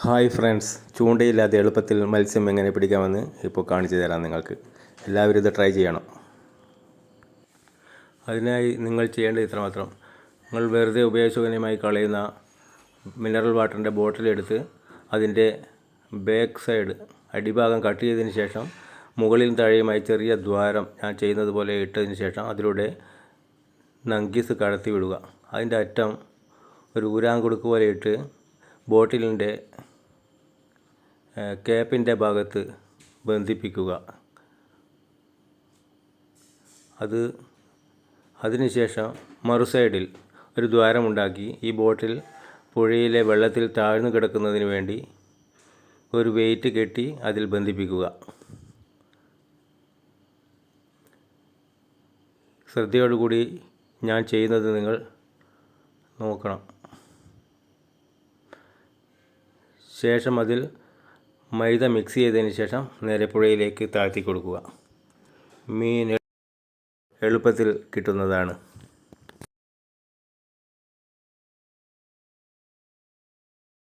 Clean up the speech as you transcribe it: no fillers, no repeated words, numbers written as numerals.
Hi friends, ചൂണ്ടയില്ലാതെ എളുപ്പത്തിൽ മത്സ്യം എങ്ങനെ പിടിക്കാമെന്ന് ഇപ്പോൾ കാണിച്ചു തരാം നിങ്ങൾക്ക്. എല്ലാവരും ഇത് ട്രൈ ചെയ്യണം. അതിനായി നിങ്ങൾ ചെയ്യേണ്ടത് ഇത്രമാത്രം. നിങ്ങൾ വെറുതെ ഉപയോഗശൂന്യമായി കളയുന്ന മിനറൽ വാട്ടറിൻ്റെ ബോട്ടിലെടുത്ത് അതിൻ്റെ ബാക്ക് സൈഡ് അടിഭാഗം കട്ട് ചെയ്തതിന് ശേഷം മുകളിലും താഴെയുമായി ചെറിയ ദ്വാരം ഞാൻ ചെയ്യുന്നത് പോലെ ഇട്ടതിന് ശേഷം അതിലൂടെ നങ്കീസ് കടത്തി വിടുക. അതിൻ്റെ അറ്റം ഒരു ഊരാങ്കുടുക്ക് പോലെ ഇട്ട് ബോട്ടിലിൻ്റെ ക്യാപ്പിൻ്റെ ഭാഗത്ത് ബന്ധിപ്പിക്കുക. അതിനുശേഷം മറുസൈഡിൽ ഒരു ദ്വാരമുണ്ടാക്കി ഈ ബോട്ടിൽ പുഴയിലെ വെള്ളത്തിൽ താഴ്ന്നു കിടക്കുന്നതിന് വേണ്ടി ഒരു വെയിറ്റ് കെട്ടി അതിൽ ബന്ധിപ്പിക്കുക. ശ്രദ്ധയോടുകൂടി ഞാൻ ചെയ്യുന്നത് നിങ്ങൾ നോക്കണം. ശേഷം അതിൽ മൈദ മിക്സ് ചെയ്തതിന് ശേഷം നേരെ പുഴയിലേക്ക് താഴ്ത്തി കൊടുക്കുക. മീൻ എളുപ്പത്തിൽ കിട്ടുന്നതാണ്.